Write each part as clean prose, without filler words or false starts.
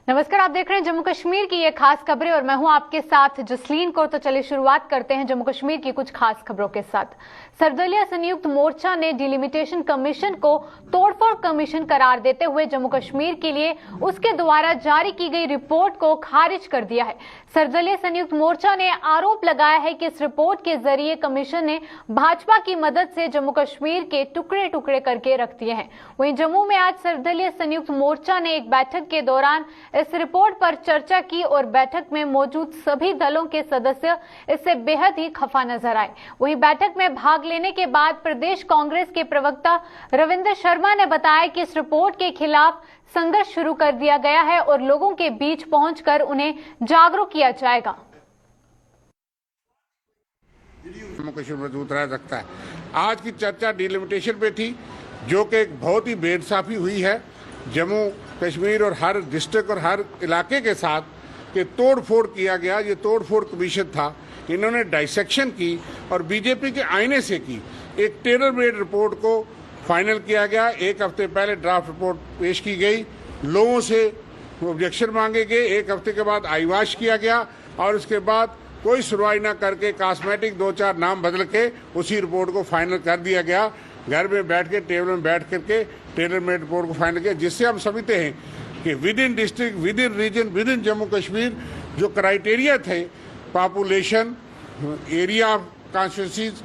नमस्कार, आप देख रहे हैं जम्मू कश्मीर की ये खास खबरें और मैं हूं आपके साथ जसलीन कौर। तो चलिए शुरुआत करते हैं जम्मू कश्मीर की कुछ खास खबरों के साथ। सर्वदलीय संयुक्त मोर्चा ने डिलिमिटेशन कमीशन को तोड़फोड़ कमीशन करार देते हुए जम्मू कश्मीर के लिए उसके द्वारा जारी की गई रिपोर्ट को खारिज कर दिया है। सर्वदलीय संयुक्त मोर्चा ने आरोप लगाया है कि इस रिपोर्ट के जरिए कमीशन ने भाजपा की मदद से जम्मू कश्मीर के टुकड़े टुकड़े करके रख दिए हैं। वहीं जम्मू में आज सर्वदलीय संयुक्त मोर्चा ने एक बैठक के दौरान इस रिपोर्ट पर चर्चा की और बैठक में मौजूद सभी दलों के सदस्य इससे बेहद ही खफा नजर आए। वहीं बैठक में भाग लेने के बाद प्रदेश कांग्रेस के प्रवक्ता रविंद्र शर्मा ने बताया कि इस रिपोर्ट के खिलाफ संघर्ष शुरू कर दिया गया है और लोगों के बीच पहुंचकर उन्हें जागरूक किया जाएगा। जम्मू कश्मीर मजबूत रह सकता है। आज की चर्चा डिलिमिटेशन पे थी, जो कि एक बहुत ही बेइंसाफी हुई है जम्मू कश्मीर और हर डिस्ट्रिक्ट और हर इलाके के साथ कि तोड़ फोड़ किया गया। ये तोड़ फोड़ कमीशन था, इन्होंने डाइसेक्शन की और बीजेपी के आईने से की। एक टेलर मेड रिपोर्ट को फाइनल किया गया। एक हफ्ते पहले ड्राफ्ट रिपोर्ट पेश की गई, लोगों से ऑब्जेक्शन मांगे गए। एक हफ्ते के बाद आईवाश किया गया और उसके बाद कोई सुनवाई न करके कॉस्मेटिक 2-4 नाम बदल के उसी रिपोर्ट को फाइनल कर दिया गया। घर में बैठ के टेबल में बैठ करके टेलर मेड रिपोर्ट को फाइनल किया, जिससे हम समझते हैं कि within district, within region, within Jammu Kashmir जो क्राइटेरिया थे, पॉपुलेशन, एरिया ऑफ कॉन्स्टिट्यूंसीज,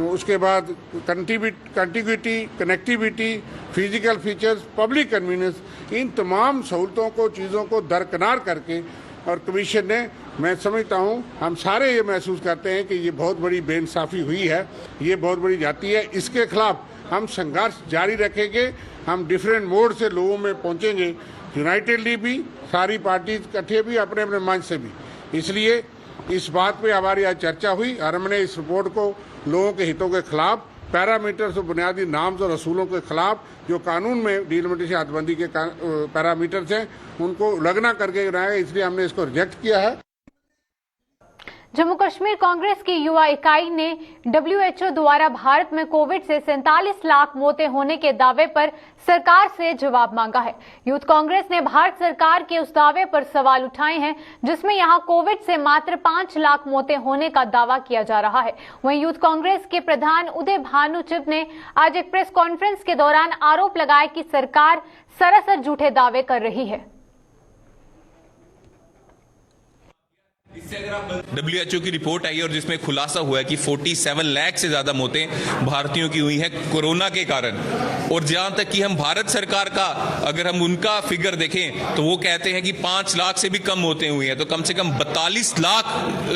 उसके बाद contiguity, connectivity, physical features, public convenience, इन तमाम सहूलतों को, चीज़ों को दरकिनार करके और कमीशन ने, मैं समझता हूँ हम सारे ये महसूस करते हैं कि ये बहुत बड़ी बेइंसाफी हुई है, ये बहुत बड़ी जाती है। इसके खिलाफ हम संघर्ष जारी रखेंगे। हम डिफरेंट मोड से लोगों में पहुँचेंगे, यूनाइटेडली भी, सारी पार्टी इकट्ठे भी, अपने अपने मंच से भी। इसलिए इस बात पे हमारी आज चर्चा हुई और हमने इस रिपोर्ट को लोगों के हितों के खिलाफ, पैरामीटर्स और बुनियादी नाम्स और असूलों के खिलाफ जो कानून में डिलिमिटेशन हदबंदी के पैरामीटर्स हैं उनको उल्लंघना करके बनाया, इसलिए हमने इसको रिजेक्ट किया है। जम्मू कश्मीर कांग्रेस की युवा इकाई ने WHO द्वारा भारत में कोविड से 47 लाख मौतें होने के दावे पर सरकार से जवाब मांगा है। यूथ कांग्रेस ने भारत सरकार के उस दावे पर सवाल उठाए हैं जिसमें यहां कोविड से मात्र 5 लाख मौतें होने का दावा किया जा रहा है। वहीं यूथ कांग्रेस के प्रधान उदय भानु चिब ने आज एक प्रेस कॉन्फ्रेंस के दौरान आरोप लगाया कि सरकार सरासर झूठे दावे कर रही है। WHO की रिपोर्ट आई है और जिसमें खुलासा हुआ है कि 47 लाख से ज्यादा मौतें भारतीयों की हुई हैं कोरोना के कारण। और जहां तक कि हम भारत सरकार का, अगर हम उनका फिगर देखें तो वो कहते हैं कि 5 लाख से भी कम मौतें हुई हैं। तो कम से कम 42 लाख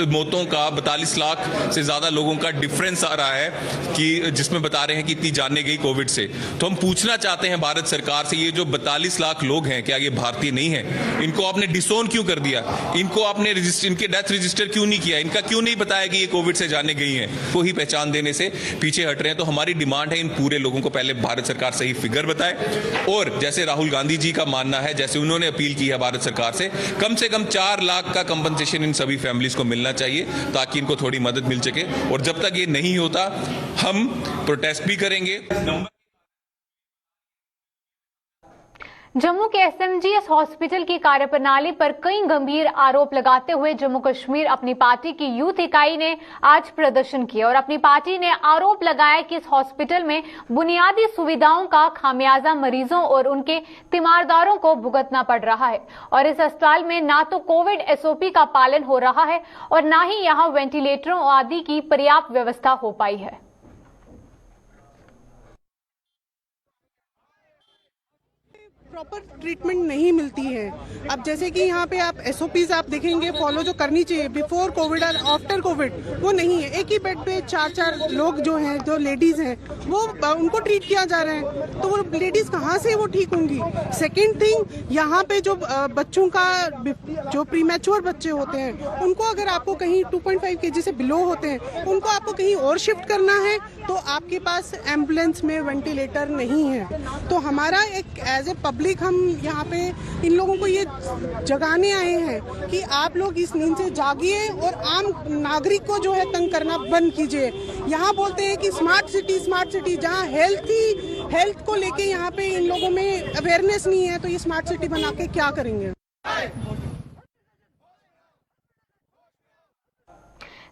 मौतों का, 42 लाख से ज्यादा लोगों का डिफरेंस आ रहा है कि जिसमें बता रहे हैं कि इतनी जाने गई कोविड से। तो हम पूछना चाहते हैं भारत सरकार से, ये जो 42 लाख लोग हैं, क्या ये भारतीय नहीं है? इनको आपने डिसोन क्यों कर दिया? इनको आपने इनके डेथ रजिस्टर क्यों नहीं किया? इनका क्यों नहीं बताया कि ये कोविड से जाने गई हैं? को ही पहचान देने से पीछे हट रहे हैं। तो हमारी डिमांड है इन पूरे लोगों को पहले भारत सरकार सही फिगर बताए और जैसे राहुल गांधी जी का मानना है, जैसे उन्होंने अपील की है भारत सरकार से कम 4 लाख का कंपनसेशन इन सभी फैमिलीज को मिलना चाहिए ताकि इनको थोड़ी मदद मिल सके। और जब तक ये नहीं होता हम प्रोटेस्ट भी करेंगे। जम्मू के SMGS हॉस्पिटल की कार्यप्रणाली पर कई गंभीर आरोप लगाते हुए जम्मू कश्मीर अपनी पार्टी की यूथ इकाई ने आज प्रदर्शन किया और अपनी पार्टी ने आरोप लगाया कि इस हॉस्पिटल में बुनियादी सुविधाओं का खामियाजा मरीजों और उनके तीमारदारों को भुगतना पड़ रहा है और इस अस्पताल में ना तो कोविड SOP का पालन हो रहा है और ना ही यहाँ वेंटिलेटरों आदि की पर्याप्त व्यवस्था हो पाई है। प्रॉपर ट्रीटमेंट नहीं मिलती है। अब जैसे कि यहाँ पे आप SOPs आप देखेंगे फॉलो जो करनी चाहिए बिफोर कोविड और आफ्टर कोविड, वो नहीं है। एक ही बेड पे 4 लोग जो हैं, जो लेडीज हैं, वो उनको ट्रीट किया जा रहा है, तो वो लेडीज कहाँ से वो ठीक होंगी? सेकेंड थिंग, यहाँ पे जो बच्चों का, जो प्रीमैच्योर बच्चे होते हैं, उनको अगर आपको कहीं 2.5 kg से बिलो होते हैं, उनको आपको कहीं और शिफ्ट करना है तो आपके पास एम्बुलेंस में वेंटिलेटर नहीं है। तो हमारा एक एज ए पब्लिक, हम यहाँ पे इन लोगों को ये जगाने आए हैं कि आप लोग इस नींद से जागिए और आम नागरिक को जो है तंग करना बंद कीजिए। यहाँ बोलते हैं कि स्मार्ट सिटी, जहाँ हेल्थ को लेके यहाँ पे इन लोगों में अवेयरनेस नहीं है, तो ये स्मार्ट सिटी बना के क्या करेंगे?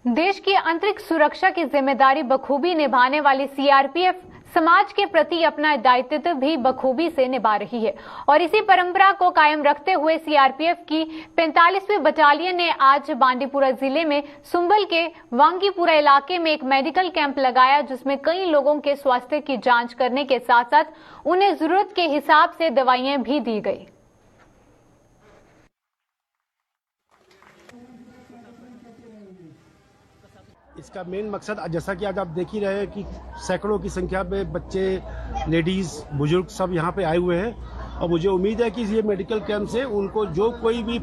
देश की आंतरिक सुरक्षा की जिम्मेदारी बखूबी निभाने वाली सीआरपीएफ समाज के प्रति अपना दायित्व भी बखूबी से निभा रही है और इसी परंपरा को कायम रखते हुए सीआरपीएफ की 45वीं बटालियन ने आज बांदीपुरा जिले में सुंबल के वांगीपुरा इलाके में एक मेडिकल कैंप लगाया, जिसमें कई लोगों के स्वास्थ्य की जांच करने के साथ साथ उन्हें जरूरत के हिसाब से दवाइयां भी दी गई। इसका मेन मकसद, जैसा कि आज आप देख ही रहे हैं कि सैकड़ों की संख्या में बच्चे, लेडीज़, बुजुर्ग सब यहाँ पे आए हुए हैं और मुझे उम्मीद है कि ये मेडिकल कैंप से उनको जो कोई भी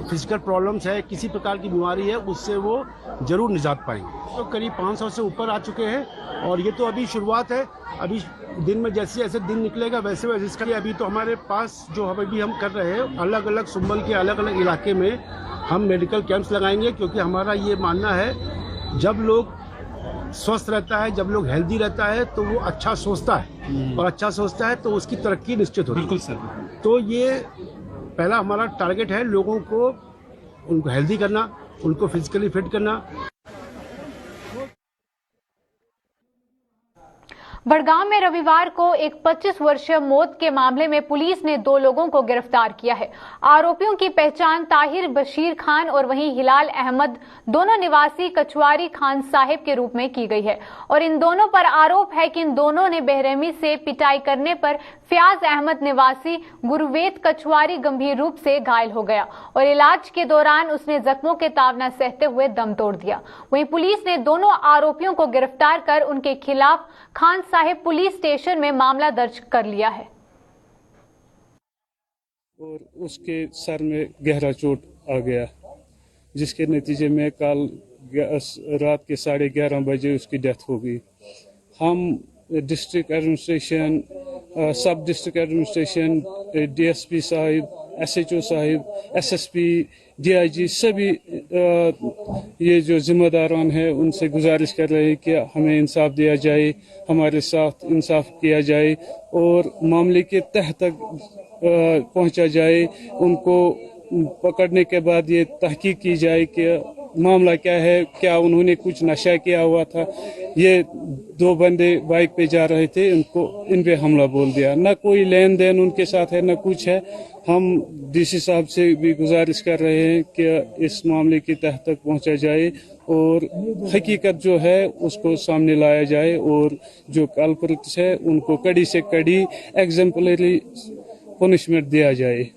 फिजिकल प्रॉब्लम्स है, किसी प्रकार की बीमारी है, उससे वो ज़रूर निजात पाएंगे। तो करीब 500 से ऊपर आ चुके हैं और ये तो अभी शुरुआत है। अभी दिन में जैसे जैसे दिन निकलेगा वैसे वैसे इसका अभी तो हमारे पास जो अभी हम कर रहे हैं, अलग अलग सुंबल के अलग अलग इलाके में हम मेडिकल कैंप्स लगाएंगे, क्योंकि हमारा ये मानना है जब लोग स्वस्थ रहता है, जब लोग हेल्दी रहता है तो वो अच्छा सोचता है और अच्छा सोचता है तो उसकी तरक्की निश्चित होती है। बिल्कुल सर। तो ये पहला हमारा टारगेट है, लोगों को उनको हेल्दी करना, उनको फिजिकली फिट करना। बड़गांव में रविवार को एक 25 वर्षीय मौत के मामले में पुलिस ने 2 लोगों को गिरफ्तार किया है। आरोपियों की पहचान ताहिर बशीर खान और वहीं हिलाल अहमद, दोनों निवासी कचवारी खान साहिब के रूप में की गई है और इन दोनों पर आरोप है कि इन दोनों ने बेरहमी से पिटाई करने पर फयाज अहमद निवासी गुरुवेद कचवारी गंभीर रूप से घायल हो गया और इलाज के दौरान उसने जख्मों के ताव न सहते हुए दम तोड़ दिया। वहीं पुलिस ने दोनों आरोपियों को गिरफ्तार कर उनके खिलाफ खान साहिब पुलिस स्टेशन में मामला दर्ज कर लिया है और उसके सर में गहरा चोट आ गया, जिसके नतीजे में कल रात के 11:30 बजे उसकी डेथ हो गई। हम डिस्ट्रिक्ट एडमिनिस्ट्रेशन, सब district administration, DSP Sahib, SHO Sahib, SSP, DIG सभी ये जो जिम्मेदारान हैं उनसे गुजारिश कर रहे हैं कि हमें इंसाफ दिया जाए, हमारे साथ इंसाफ किया जाए और मामले के तह तक पहुंचा जाए। उनको पकड़ने के बाद ये तहकीक की जाए कि मामला क्या है, क्या उन्होंने कुछ नशा किया हुआ था। ये 2 बंदे बाइक पे जा रहे थे, इन पे हमला बोल दिया। न कोई लेन देन उनके साथ है, न कुछ है। हम डीसी साहब से भी गुजारिश कर रहे हैं कि इस मामले की तह तक पहुंचा जाए और हकीकत जो है उसको सामने लाया जाए और जो कल्प्रिट्स है उनको कड़ी से कड़ी एग्जाम्पलरी पनिशमेंट दिया जाए।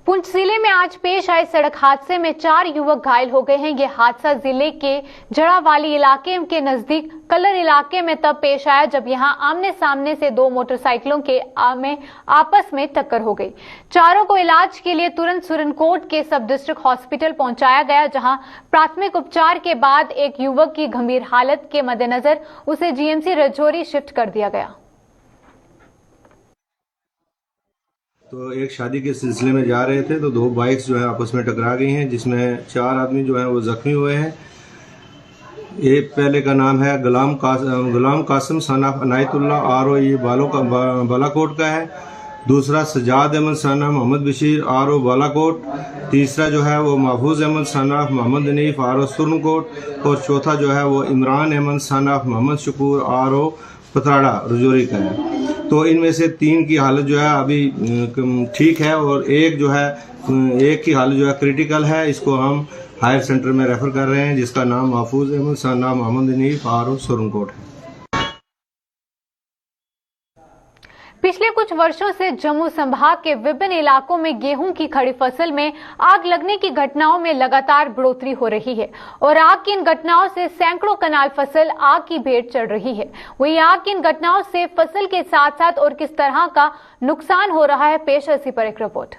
पुंछ जिले में आज पेश आए सड़क हादसे में 4 युवक घायल हो गए हैं। यह हादसा जिले के जड़ावाली इलाके के नजदीक कलर इलाके में तब पेश आया जब यहां आमने सामने से 2 मोटरसाइकिलों के आपस में टक्कर हो गई। चारों को इलाज के लिए तुरंत सुरनकोट के सब डिस्ट्रिक्ट हॉस्पिटल पहुंचाया गया, जहां प्राथमिक उपचार के बाद एक युवक की गंभीर हालत के मद्देनजर उसे जीएमसी राजौरी शिफ्ट कर दिया गया। तो एक शादी के सिलसिले में जा रहे थे तो 2 बाइक्स जो है आपस में टकरा गई हैं, जिसमें 4 आदमी जो हैं वो जख्मी हुए हैं। एक पहले का नाम है Ghulam Qasim son of Inayatullah RO. ये बालाकोट का है। दूसरा Sajad Ahmad son of Mohammad Bashir RO. Balakot. तीसरा जो है वो Mahfooz Ahmad son of Mohammad Hanif RO. Surankote. और चौथा जो है वो Imran Ahmad son of Mohammad Shakoor RO. Patrara Rajouri का है। तो इनमें से 3 की हालत जो है अभी ठीक है और एक की हालत जो है क्रिटिकल है। इसको हम हायर सेंटर में रेफर कर रहे हैं, जिसका नाम Mahfooz Ahmad son of Mohammad Hanif RO. Surankote है। पिछले कुछ वर्षों से जम्मू संभाग के विभिन्न इलाकों में गेहूं की खड़ी फसल में आग लगने की घटनाओं में लगातार बढ़ोतरी हो रही है और आग की इन घटनाओं से सैकड़ों कनाल फसल आग की भेंट चढ़ रही है। वहीं आग की इन घटनाओं से फसल के साथ साथ और किस तरह का नुकसान हो रहा है, पेश है इसी पर एक रिपोर्ट।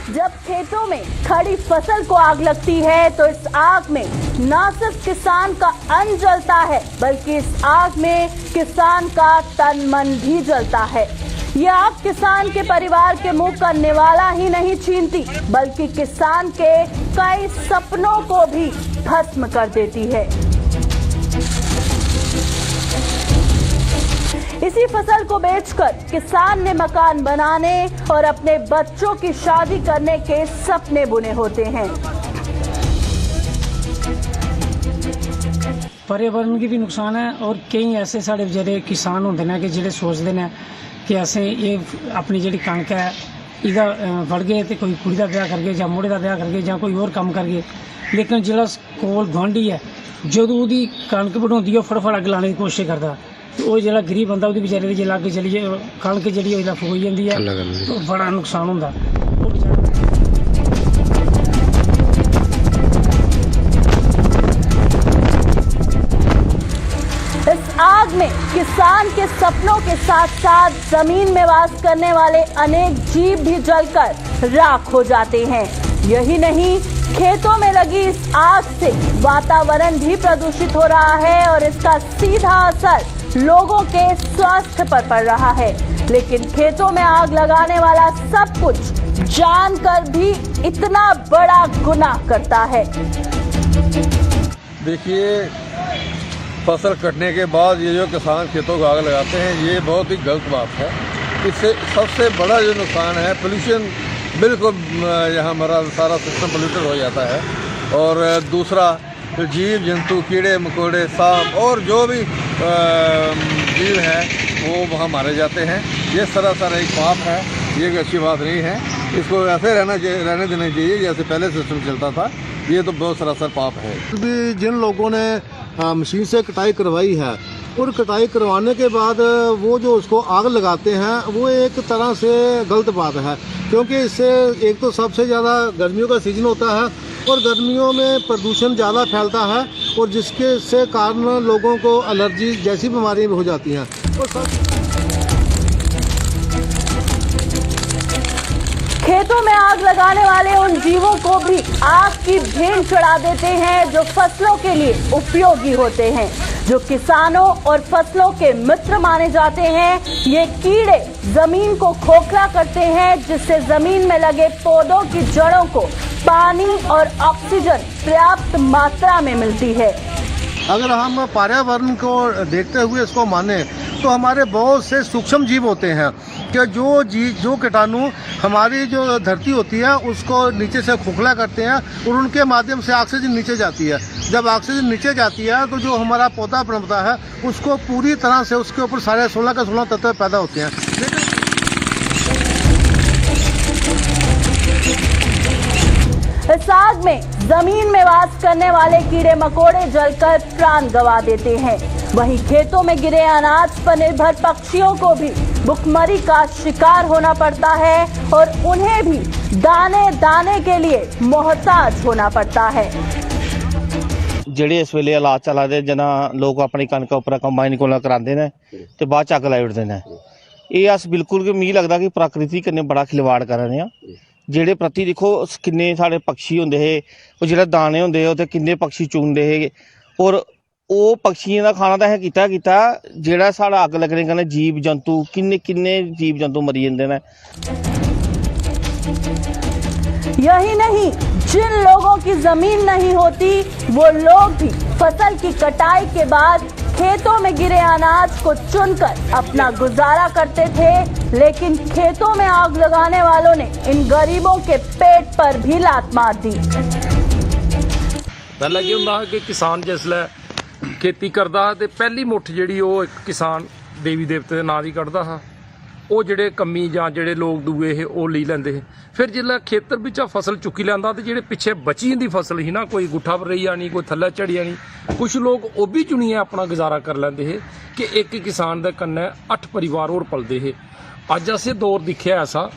जब खेतों खेतों में खड़ी फसल को आग लगती है तो इस आग में न सिर्फ किसान का अन्न जलता है बल्कि इस आग में किसान का तन मन भी जलता है। यह आग किसान के परिवार के मुंह का निवाला ही नहीं छीनती बल्कि किसान के कई सपनों को भी भस्म कर देती है। इसी फसल को बेचकर किसान ने मकान बनाने और अपने बच्चों की शादी करने के सपने बुने होते हैं। पर्यावरण की भी नुकसान है और कई ऐसे साढ़े बेचारे किसान होंगे ने कि जेडे सोचते हैं कि असें ये अपनी जी कणक है इहदा फड़ गए तो कोई कुड़ी का ब्याह करके या मुड़े का ब्याह करके या कोई और काम करके, लेकिन जिहड़ा कोल गुआंढी है जदों उहदी कणक वढाउंदी है फटाफट अग लाने की कोशिश करता तो वो जो गरीब बंदा उहदी बेचारे दे जे लागे चली जाए कणक जिहड़ी ओह फुक जाती है तो बड़ा नुकसान होंदा। इस आग में किसान के सपनों के साथ साथ जमीन में वास करने वाले अनेक जीव भी जलकर राख हो जाते हैं। यही नहीं, खेतों में लगी इस आग से वातावरण भी प्रदूषित हो रहा है और इसका सीधा असर लोगों के स्वास्थ्य पर पड़ रहा है। लेकिन खेतों में आग लगाने वाला सब कुछ जानकर भी इतना बड़ा गुनाह करता है। देखिए, फसल कटने के बाद ये जो किसान खेतों को आग लगाते हैं ये बहुत ही गलत बात है। इससे सबसे बड़ा जो नुकसान है पोल्यूशन, बिल्कुल यहाँ हमारा सारा सिस्टम पोल्यूटेड हो जाता है। और दूसरा जीव जंतु, कीड़े मकोड़े, सांप और जो भी जीव हैं वो वहाँ मारे जाते हैं। ये सरासर एक पाप है, ये एक अच्छी बात नहीं है। इसको ऐसे रहने देना चाहिए जैसे पहले सिस्टम चलता था। ये तो बहुत सरासर पाप है। भी जिन लोगों ने मशीन से कटाई करवाई है और कटाई करवाने के बाद वो जो उसको आग लगाते हैं वो एक तरह से गलत बात है, क्योंकि इससे एक तो सबसे ज़्यादा गर्मियों का सीजन होता है और गर्मियों में प्रदूषण ज़्यादा फैलता है और जिसके से कारण लोगों को एलर्जी जैसी बीमारियां भी हो जाती हैं। खेतों में आग लगाने वाले उन जीवों को भी आग की भेंट चढ़ा देते हैं जो फसलों के लिए उपयोगी होते हैं, जो किसानों और फसलों के मित्र माने जाते हैं। ये कीड़े जमीन को खोखला करते हैं जिससे जमीन में लगे पौधों की जड़ों को पानी और ऑक्सीजन पर्याप्त मात्रा में मिलती है। अगर हम पर्यावरण को देखते हुए इसको माने तो हमारे बहुत से सूक्ष्म जीव होते हैं कि जो कीटाणु हमारी जो धरती होती है उसको नीचे से खोखला करते हैं और उनके माध्यम से ऑक्सीजन नीचे जाती है। जब ऑक्सीजन नीचे जाती है तो जो हमारा पौधा बनता है उसको पूरी तरह से उसके ऊपर सारे 16 के 16 तत्व पैदा होते हैं। इस आग में जमीन में वास करने वाले कीड़े मकोड़े जलकर प्राण गंवा देते हैं। वहीं खेतों में गिरे अनाज पर निर्भर पक्षियों को भी भुखमरी का शिकार होना पड़ता है और उन्हें भी दाने दाने के लिए मोहताज होना पड़ता है। ਜਿਹੜੇ ਇਸ ਵੇਲੇ ਹਾਲਾਤ ਚੱਲ ਰਹੇ ਜਿਨ੍ਹਾਂ ਲੋਕ ਆਪਣੀ ਕਣਕ ਉੱਪਰ ਕੰਬਾਈਨ ਕੋਲ ਕਰਾਉਂਦੇ ਨੇ ਤੇ ਬਾਅਦ ਚੱਕ ਲਾਈ ਉੱਠਦੇ ਨੇ, ਇਹ ਅਸ ਬਿਲਕੁਲ ਕਿ ਮੈਨੂੰ ਲੱਗਦਾ ਕਿ ਪ੍ਰਕਿਰਤੀ ਕਿੰਨੇ ਬੜਾ ਖਿਲਵਾੜ ਕਰ ਰਹੇ ਆ। ਜਿਹੜੇ ਪ੍ਰਤੀ ਦੇਖੋ ਕਿੰਨੇ ਸਾਡੇ ਪੰਛੀ ਹੁੰਦੇ ਹੈ, ਉਹ ਜਿਹੜੇ ਦਾਣੇ ਹੁੰਦੇ ਉਹ ਤੇ ਕਿੰਨੇ ਪੰਛੀ ਚੁਗਦੇ ਹੈ ਔਰ ਉਹ ਪੰਛੀਆਂ ਦਾ ਖਾਣਾ ਤਾਂ ਇਹ ਕੀਤਾ ਜਿਹੜਾ ਸਾਡਾ ਅੱਗ ਲੱਗਣੇ ਕਹਿੰਦੇ ਜੀਵ ਜੰਤੂ ਕਿੰਨੇ ਜੀਵ ਜੰਤੂ ਮਰੀ ਜਾਂਦੇ ਨੇ। यही नहीं, जिन लोगों की जमीन नहीं होती वो लोग भी फसल की कटाई के बाद खेतों में गिरे अनाज को चुनकर अपना गुजारा करते थे, लेकिन खेतों में आग लगाने वालों ने इन गरीबों के पेट पर भी लात मार दी। पहला की हुंदा कि किसान जिसलै खेती करदा ते पहली मुठ जिहड़ी ओह एक किसान देवी देवते दे नां दी कढदा हा, ਉਹ ਜਿਹੜੇ ਕਮੀ ਜਾਂ ਜਿਹੜੇ ਲੋਕ ਦੂਏ ਇਹ ਉਹ ਲਈ ਲੈਂਦੇ ਹੈ। ਫਿਰ ਜਿਹੜਾ ਖੇਤਰ ਵਿੱਚ ਫਸਲ ਚੁੱਕੀ ਲੈਂਦਾ ਤੇ ਜਿਹੜੇ ਪਿੱਛੇ ਬਚੀ ਹੁੰਦੀ ਫਸਲ ਸੀ ਨਾ, ਕੋਈ ਗੁੱਠਾ ਪਰ ਰਹੀ ਜਾਣੀ, ਕੋਈ ਥੱਲੇ ਝੜੀ ਜਾਣੀ, ਕੁਝ ਲੋਕ ਉਹ ਵੀ ਚੁਣੀਆਂ ਆਪਣਾ ਗੁਜ਼ਾਰਾ ਕਰ ਲੈਂਦੇ ਹੈ ਕਿ ਇੱਕ ਕਿਸਾਨ ਦੇ ਕੰਨੇ 8 ਪਰਿਵਾਰ ਹੋਰ ਪਲਦੇ ਹੈ। ਅੱਜ ਅਸੀਂ ਦੌਰ ਦੇਖਿਆ ਐਸਾ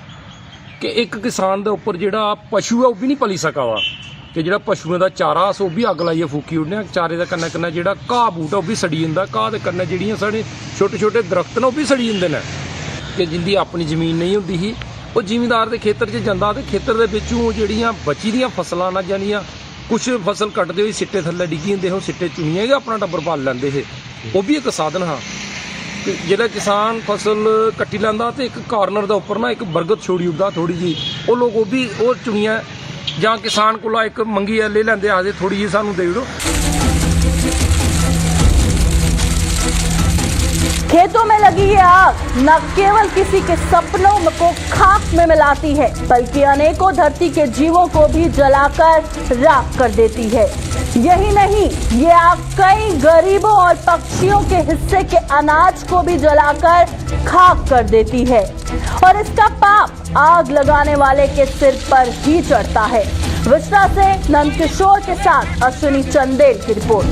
ਕਿ ਇੱਕ ਕਿਸਾਨ ਦੇ ਉੱਪਰ ਜਿਹੜਾ ਪਸ਼ੂ ਹੈ ਉਹ ਵੀ ਨਹੀਂ ਪਲੀ ਸਕਾ ਵਾ ਕਿ ਜਿਹੜਾ ਪਸ਼ੂਆਂ ਦਾ ਚਾਰਾ ਸੋ ਵੀ ਅੱਗ ਲਾਈਏ ਫੂਕੀ ਉਹਨੇ ਚਾਰੇ ਦਾ ਕੰਨਾ ਜਿਹੜਾ ਘਾਹ ਬੂਟਾ ਉਹ ਵੀ ਸੜੀ ਜਾਂਦਾ, ਘਾਹ ਦੇ ਕੰਨੇ ਜਿਹੜੀਆਂ ਸਾਡੇ ਛੋਟੇ ਛੋਟੇ ਦਰਖਤ ਨੇ ਉਹ ਵੀ ਸੜੀ ਜਾਂਦੇ ਨੇ। ਕਿ ਜਿੰਦੀ ਆਪਣੀ ਜ਼ਮੀਨ ਨਹੀਂ ਹੁੰਦੀ ਸੀ ਉਹ ਜ਼ਿਮੀਂਦਾਰ ਦੇ ਖੇਤਰ 'ਚ ਜਾਂਦਾ ਤੇ ਖੇਤਰ ਦੇ ਵਿੱਚੋਂ ਜਿਹੜੀਆਂ ਬਚੀ ਦੀਆਂ ਫਸਲਾਂ ਨਾ ਜਾਂਦੀਆਂ ਕੁਛ ਫਸਲ ਕੱਟਦੇ ਹੋਏ ਸਿੱਟੇ ਥੱਲੇ ਡਿੱਗੀ ਹੁੰਦੇ ਉਹ ਸਿੱਟੇ ਚੁਣੀਆਂ ਕਿ ਆਪਣਾ ਟੱਬਰ ਪਾਲ ਲੈਂਦੇ ਇਹ ਉਹ ਵੀ ਇੱਕ ਸਾਧਨ ਹਾਂ। ਜਿਹੜਾ ਕਿਸਾਨ ਫਸਲ ਕੱਟੀ ਲੈਂਦਾ ਤੇ ਇੱਕ ਕਾਰਨਰ ਦੇ ਉੱਪਰ ਨਾ ਇੱਕ ਬਰਗਦ ਛੋੜੀ ਉੱਡਾ ਥੋੜੀ ਜੀ ਉਹ ਲੋਕ ਉਹ ਵੀ ਉਹ ਚੁਣੀਆਂ ਜਾਂ ਕਿਸਾਨ ਕੋਲ ਇੱਕ ਮੰਗੀ ਲੈ ਲੈਂਦੇ ਆਦੇ ਥੋੜੀ ਜੀ ਸਾਨੂੰ ਦੇ ਦਿਓ। खेतों में लगी ये आग न केवल किसी के सपनों को खाक में मिलाती है बल्कि अनेकों धरती के जीवों को भी जलाकर राख कर देती है। यही नहीं, ये आग कई गरीबों और पक्षियों के हिस्से के अनाज को भी जलाकर खाक कर देती है और इसका पाप आग लगाने वाले के सिर पर ही चढ़ता है। विस्तार से नंदकिशोर के साथ अश्विनी चंदेल की रिपोर्ट।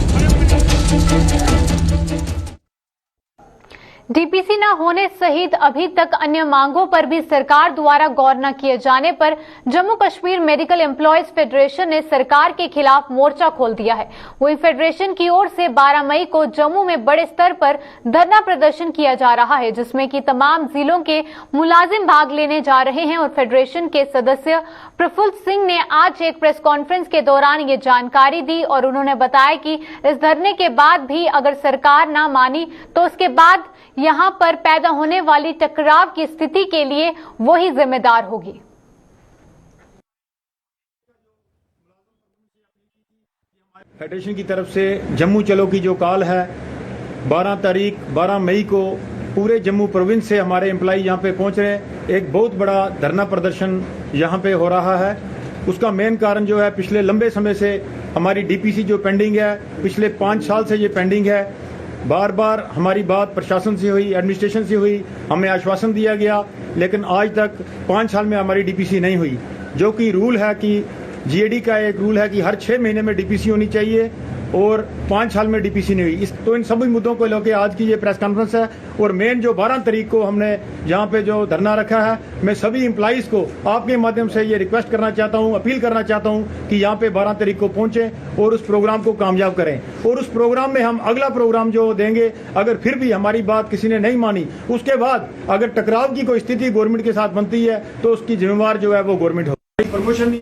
डीपीसी न होने सहित अभी तक अन्य मांगों पर भी सरकार द्वारा गौर न किए जाने पर Jammu Kashmir medical employees federation ने सरकार के खिलाफ मोर्चा खोल दिया है। वहीं फेडरेशन की ओर से 12 मई को जम्मू में बड़े स्तर पर धरना प्रदर्शन किया जा रहा है, जिसमें कि तमाम जिलों के मुलाजिम भाग लेने जा रहे हैं। और फेडरेशन के सदस्य प्रफुल्ल सिंह ने आज एक प्रेस कॉन्फ्रेंस के दौरान ये जानकारी दी और उन्होंने बताया कि इस धरने के बाद भी अगर सरकार न मानी तो उसके बाद यहां पर पैदा होने वाली टकराव की स्थिति के लिए वही जिम्मेदार होगी। फेडरेशन की तरफ से जम्मू चलो की जो कॉल है 12 मई को पूरे जम्मू प्रोविंस से हमारे एम्प्लॉय यहां पे पहुंच रहे हैं। एक बहुत बड़ा धरना प्रदर्शन यहां पे हो रहा है। उसका मेन कारण जो है पिछले लंबे समय से हमारी डीपीसी जो पेंडिंग है, पिछले 5 साल से ये पेंडिंग है। बार बार हमारी बात प्रशासन से हुई, एडमिनिस्ट्रेशन से हुई, हमें आश्वासन दिया गया, लेकिन आज तक 5 साल में हमारी डीपीसी नहीं हुई। जो कि रूल है कि जीएडी का एक रूल है कि हर 6 महीने में डीपीसी होनी चाहिए और 5 साल में डीपीसी नहीं हुई। तो इन सभी मुद्दों को लेकर आज की ये प्रेस कॉन्फ्रेंस है। और मेन जो 12 तारीख को हमने यहाँ पे जो धरना रखा है, मैं सभी एम्प्लॉइज को आपके माध्यम से ये रिक्वेस्ट करना चाहता हूँ, अपील करना चाहता हूँ कि यहाँ पे 12 तारीख को पहुंचे और उस प्रोग्राम को कामयाब करें। और उस प्रोग्राम में हम अगला प्रोग्राम जो देंगे, अगर फिर भी हमारी बात किसी ने नहीं मानी, उसके बाद अगर टकराव की कोई स्थिति गवर्नमेंट के साथ बनती है तो उसकी जिम्मेवार जो है वो गवर्नमेंट होगी। प्रमोशन नहीं।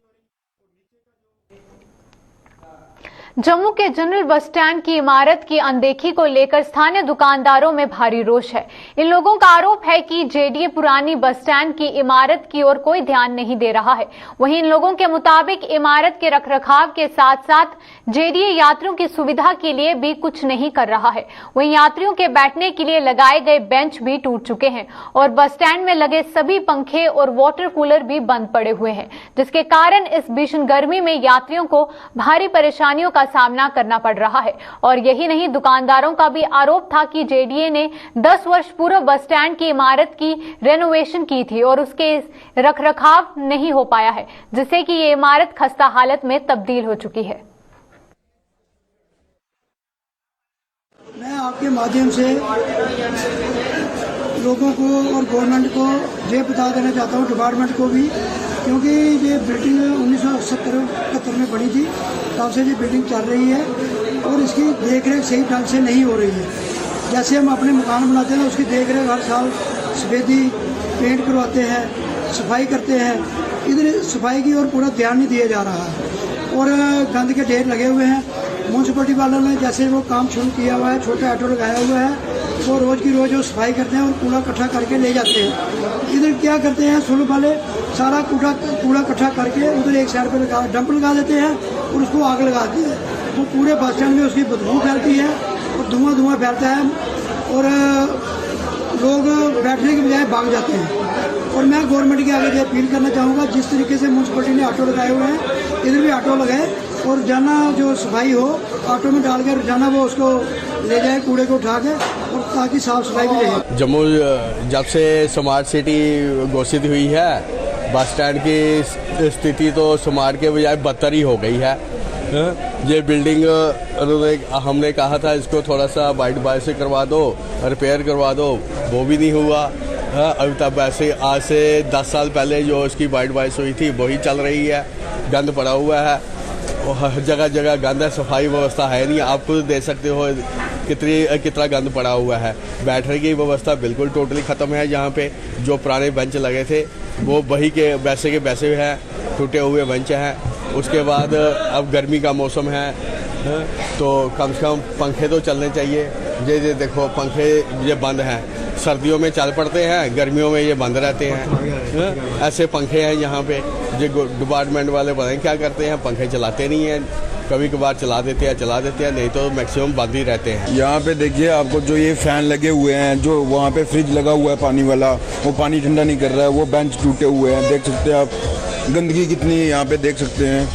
जम्मू के जनरल बस स्टैंड की इमारत की अनदेखी को लेकर स्थानीय दुकानदारों में भारी रोष है। इन लोगों का आरोप है कि जेडीए पुरानी बस स्टैंड की इमारत की ओर कोई ध्यान नहीं दे रहा है। वहीं इन लोगों के मुताबिक इमारत के रखरखाव के साथ साथ जेडीए यात्रियों की सुविधा के लिए भी कुछ नहीं कर रहा है। वहीं यात्रियों के बैठने के लिए लगाए गए बेंच भी टूट चुके हैं और बस स्टैंड में लगे सभी पंखे और वाटर कूलर भी बंद पड़े हुए हैं, जिसके कारण इस भीषण गर्मी में यात्रियों को भारी परेशानियों का सामना करना पड़ रहा है। और यही नहीं, दुकानदारों का भी आरोप था कि जेडीए ने 10 वर्ष पूर्व बस स्टैंड की इमारत की रेनोवेशन की थी और उसके रखरखाव नहीं हो पाया है, जिससे कि ये इमारत खस्ता हालत में तब्दील हो चुकी है। मैं आपके माध्यम से लोगों को और गवर्नमेंट को ये बता देना चाहता हूँ, डिपार्टमेंट को भी, क्योंकि ये बिल्डिंग 1970-71 में बनी थी, तब से ये बिल्डिंग चल रही है और इसकी देखरेख सही ढंग से नहीं हो रही है। जैसे हम अपने मकान बनाते हैं उसकी देखरेख हर साल सफेदी पेंट करवाते हैं, सफाई करते हैं, इधर सफाई की ओर पूरा ध्यान नहीं दिया जा रहा है और गंद के ढेर लगे हुए हैं। म्यूनसिपलिटी वालों ने जैसे वो काम शुरू किया हुआ है, छोटा ऑटो लगाया हुआ है, वो रोज़ की रोज़ वो सफाई करते हैं और कूड़ा इकट्ठा करके ले जाते हैं। इधर क्या करते हैं, सुलभ वाले सारा कूड़ा इकट्ठा करके उधर एक साइड पर डंप लगा देते हैं और उसको आग लगाते हैं। तो पूरे बस स्टैंड में उसकी बदबू फैलती है और धुआं फैलता है और लोग बैठने के बजाय भाग जाते हैं। और मैं गवर्नमेंट के आगे अपील करना चाहूँगा, जिस तरीके से म्यूनसिपलिटी ने ऑटो लगाए हुए हैं, इधर भी ऑटो लगाए और रोजाना जो सफाई हो ऑटो में डाल के रोजाना वो उसको ले जाए कूड़े को उठा के, और ताकि साफ सफाई भी रहे। जम्मू जब से स्मार्ट सिटी घोषित हुई है, बस स्टैंड की स्थिति तो स्मार्ट के बजाय बदतर ही हो गई है। ये बिल्डिंग हमने कहा था इसको थोड़ा सा वाइट बाय से करवा दो, रिपेयर करवा दो, वो भी नहीं हुआ। अभी तक वैसे आज से 10 साल पहले जो इसकी वाइट बाइस हुई थी वही चल रही है। गंद पड़ा हुआ है, हर जगह जगह गंद है, सफाई व्यवस्था है नहीं। आप खुद देख सकते हो कितना गंद पड़ा हुआ है। बैठने की व्यवस्था बिल्कुल टोटली ख़त्म है। यहाँ पे जो पुराने बेंच लगे थे वो वही के वैसे हैं, टूटे हुए बेंच हैं। उसके बाद अब गर्मी का मौसम है तो कम से कम पंखे तो चलने चाहिए। ये देखो पंखे ये बंद हैं, सर्दियों में चल पड़ते हैं, गर्मियों में ये बंद रहते हैं। ऐसे पंखे हैं यहाँ पे। जो डिपार्टमेंट वाले पता नहीं क्या करते हैं, पंखे चलाते नहीं हैं, कभी कभार चला देते हैं, नहीं तो मैक्सिमम बंद ही रहते हैं। यहाँ पे देखिए आपको जो ये फैन लगे हुए हैं, जो वहाँ पे फ्रिज लगा हुआ है पानी वाला, वो पानी ठंडा नहीं कर रहा है। वो बेंच टूटे हुए हैं, देख सकते हैं आप। गंदगी कितनी है यहाँ पे, देख सकते हैं।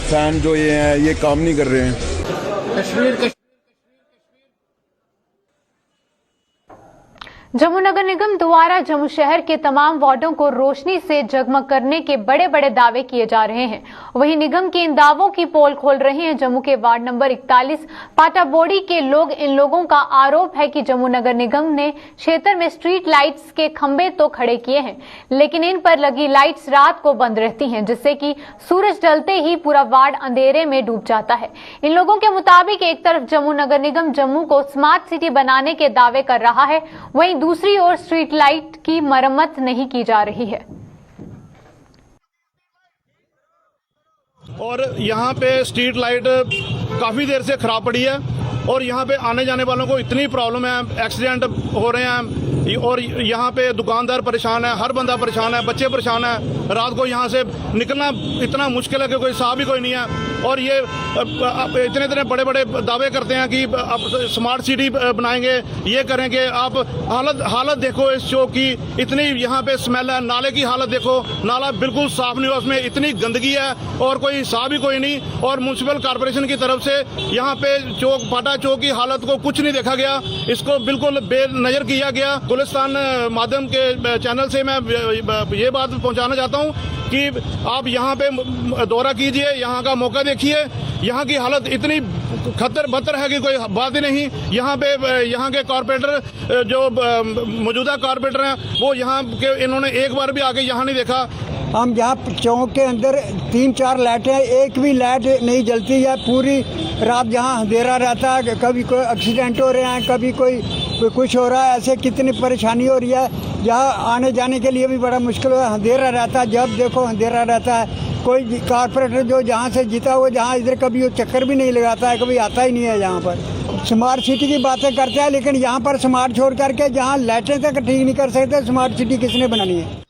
फैन जो ये हैं ये काम नहीं कर रहे हैं। जम्मू नगर निगम द्वारा जम्मू शहर के तमाम वार्डों को रोशनी से जगमग करने के बड़े बड़े दावे किए जा रहे हैं। वहीं निगम के इन दावों की पोल खोल रहे हैं जम्मू के वार्ड नंबर 41 पाटाबोड़ी के लोग। इन लोगों का आरोप है कि जम्मू नगर निगम ने क्षेत्र में स्ट्रीट लाइट्स के खंभे तो खड़े किए हैं, लेकिन इन पर लगी लाइट्स रात को बंद रहती हैं, जिससे कि सूरज ढलते ही पूरा वार्ड अंधेरे में डूब जाता है। इन लोगों के मुताबिक एक तरफ जम्मू नगर निगम जम्मू को स्मार्ट सिटी बनाने के दावे कर रहा है, वहीं दूसरी ओर स्ट्रीट लाइट की मरम्मत नहीं की जा रही है। और यहाँ पे स्ट्रीट लाइट काफ़ी देर से खराब पड़ी है और यहाँ पे आने जाने वालों को इतनी प्रॉब्लम है, एक्सीडेंट हो रहे हैं और यहाँ पे दुकानदार परेशान है, हर बंदा परेशान है, बच्चे परेशान है। रात को यहाँ से निकलना इतना मुश्किल है कि कोई साहब ही कोई नहीं है। और ये इतने बड़े बड़े दावे करते हैं कि आप स्मार्ट सिटी बनाएंगे, ये करेंगे। आप हालत देखो इस चौक की, इतनी यहाँ पे स्मेल है। नाले की हालत देखो, नाला बिल्कुल साफ नहीं हुआ, उसमें इतनी गंदगी है और कोई साहब ही कोई नहीं। और म्यूनसिपल कॉर्पोरेशन की तरफ से यहाँ पे चौक पाटा चौक की हालत को कुछ नहीं देखा गया, इसको बिल्कुल बेनजर किया गया। गुलिस्तान माध्यम के चैनल से मैं ये बात पहुंचाना चाहता हूं कि आप यहां पे दौरा कीजिए, यहां का मौका देखिए। यहां की हालत इतनी खतर बतर है कि कोई बात ही नहीं। यहां के कॉर्पोरेटर जो मौजूदा कॉर्पोरेटर हैं वो यहां के इन्होंने एक बार भी आके यहां नहीं देखा। हम यहाँ चौक के अंदर 3-4 लाइटें, एक भी लाइट नहीं जलती है। पूरी रात यहाँ अंधेरा रहता है, कभी कोई एक्सीडेंट हो रहे हैं, कभी कोई कुछ हो रहा है। ऐसे कितनी परेशानी हो रही है। यहाँ आने जाने के लिए भी बड़ा मुश्किल है, अंधेरा रहता है, जब देखो अंधेरा रहता है। कोई कॉर्पोरेटर जो जहाँ से जीता हुआ जहाँ इधर कभी वो चक्कर भी नहीं लगाता है, कभी आता ही नहीं है यहाँ पर। स्मार्ट सिटी की बातें करते हैं, लेकिन यहाँ पर स्मार्ट छोड़ करके जहाँ लाइटें तक ठीक नहीं कर सकते, स्मार्ट सिटी किसने बनानी है।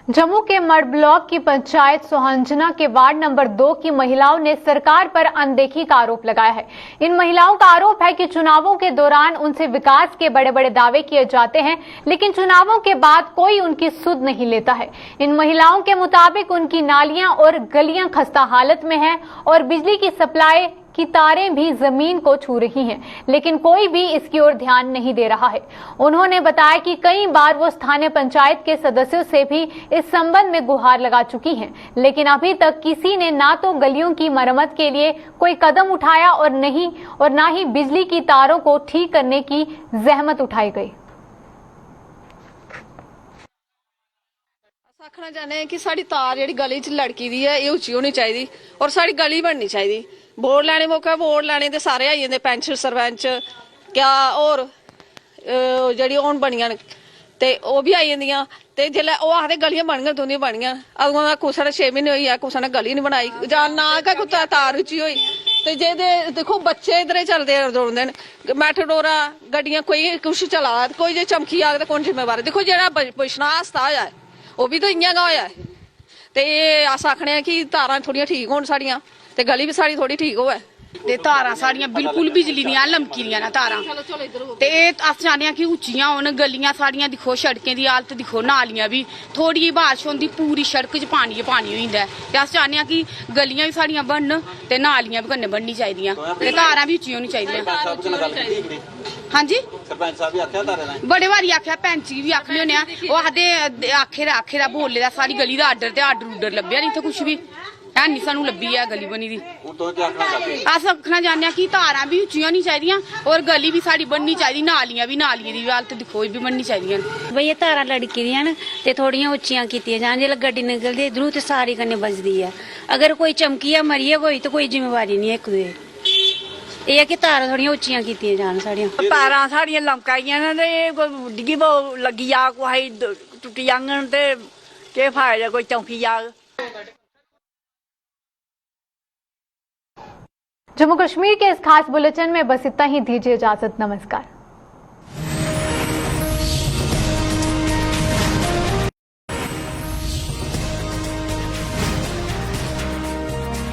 जम्मू के मड ब्लॉक की पंचायत सोहंजना के वार्ड नंबर 2 की महिलाओं ने सरकार पर अनदेखी का आरोप लगाया है। इन महिलाओं का आरोप है कि चुनावों के दौरान उनसे विकास के बड़े बड़े दावे किए जाते हैं, लेकिन चुनावों के बाद कोई उनकी सुध नहीं लेता है। इन महिलाओं के मुताबिक उनकी नालियां और गलियां खस्ता हालत में हैं और बिजली की सप्लाई की तारें भी जमीन को छू रही हैं, लेकिन कोई भी इसकी ओर ध्यान नहीं दे रहा है। उन्होंने बताया कि कई बार वो स्थानीय पंचायत के सदस्यों से भी इस संबंध में गुहार लगा चुकी हैं, लेकिन अभी तक किसी ने ना तो गलियों की मरम्मत के लिए कोई कदम उठाया और ना ही बिजली की तारों को ठीक करने की जहमत उठाई गई। आखना चाहते हैं कि साड़ी तार जी गली च लड़की दी है, ये उच्ची होनी चाहिए और साड़ी गली बननी चाहिए। वोट लैने मौके वोट लैने ते सारे आई जाते, पैंच सरपंच क्या और जी हूँ बनिया ते ओह भी आई जांदियां ते जिसलै ओह आखदे गलियां बनगन तुंदियां बनगन, अदूं कुसै ने 6 महीने होई है कुसै ने गली नहीं बनाई जां ना गै कुत्ता तार उच्ची होई। ते जे देखो बच्चे इधर चलते दौड़ते हैं, मैटाडोरा गड्डियां कोई कुछ चला दा, कोई जे चमकी आग ते कौन जिम्मेवार। देखो जेह्ड़ा पिछड़ा हादसा होया है ओह भी तो इ'यां गै होया है। ते अस आखने कि तारां थोड़ियां ठीक होन साड़ियां ते गली भी साड़ी थोड़ी ठीक होवे। ते तारां साड़ियां बिल्कुल बिजली दियां लमकी दियां न तारां ते अस चाहने आं कि उच्चियां होन। गलियां साड़ियां दिक्खो, सड़कें दी हालत दिक्खो, नालियां भी थोड़ी बारिश होंदी पूरी सड़क च पानी गै पानी होई जंदा ते अस चाहने आं कि गलियां भी साड़ियां बनन ते नालियां भी कन्नै बननी चाहिदियां ते तारां भी उच्चियां होनी चाहिदियां। हाँ जी सरपंच साहब भी आख्या तारे दा बड़े बारी आख्या, पैंच गी भी आखने होने आ, ओह आखदे आखे दा बोले दा सारी गली दा आर्डर ते आर्डर लब्भेआ नहीं इत्थै कुछ भी। ਐ ਨਹੀਂ ਸਾਨੂੰ ਲੱਭੀ ਆ ਗਲੀ ਬਣੀ ਦੀ ਅਸ ਆਖਣਾ ਚਾਹੁੰਦੇ ਹਾਂ ਕਿ ਧਾਰਾਂ ਵੀ ਉੱਚੀਆਂ ਹੋਣੀ ਚਾਹੀਦੀਆਂ ਔਰ ਗਲੀ ਵੀ ਸਾਡੀ ਬਣਨੀ ਚਾਹੀਦੀ ਨਾਲੀਆਂ ਦੀ ਹਾਲਤ ਦੇਖੋ ਵੀ ਬਣਨੀ ਚਾਹੀਦੀਆਂ ਬਈ ਇਹ ਧਾਰਾਂ ਲੜਕੀ ਦੀਆਂ ਨੇ ਤੇ ਥੋੜੀਆਂ ਉੱਚੀਆਂ ਕੀਤੀਆਂ ਜਾਣ ਜੇ ਗੱਡੀ ਨਿਕਲਦੀ ਇਧਰੋਂ ਤੇ ਸਾਰੀ ਕੰਨੇ ਵੱਜਦੀ ਆ ਅਗਰ ਕੋਈ ਚਮਕੀ ਆ ਮਰੀਏ ਕੋਈ ਤੇ ਕੋਈ ਜ਼ਿੰਮੇਵਾਰੀ ਨਹੀਂ ਇੱਕ ਦੂਏ ਇਹ ਹੈ ਕਿ ਤਾਰਾਂ ਥੋੜੀਆਂ ਉੱਚੀਆਂ ਕੀਤੀਆਂ ਜਾਣ ਸਾਡੀਆਂ ਤਾਰਾਂ ਸਾਡੀਆਂ ਲਮਕਾਈਆਂ ਨੇ ਤੇ ਕੋਈ ਡਿੱਗੀ ਲੱਗੀ ਆ ਕੋਈ ਟੁੱਟੀ ਜਾਂਗਣ ਤੇ ਕੀ ਫਾਇਦਾ ਕੋਈ ਚੌਂਕੀ ਆ जम्मू कश्मीर के इस खास बुलेटिन में बस इतना ही। दीजिए इजाजत। नमस्कार।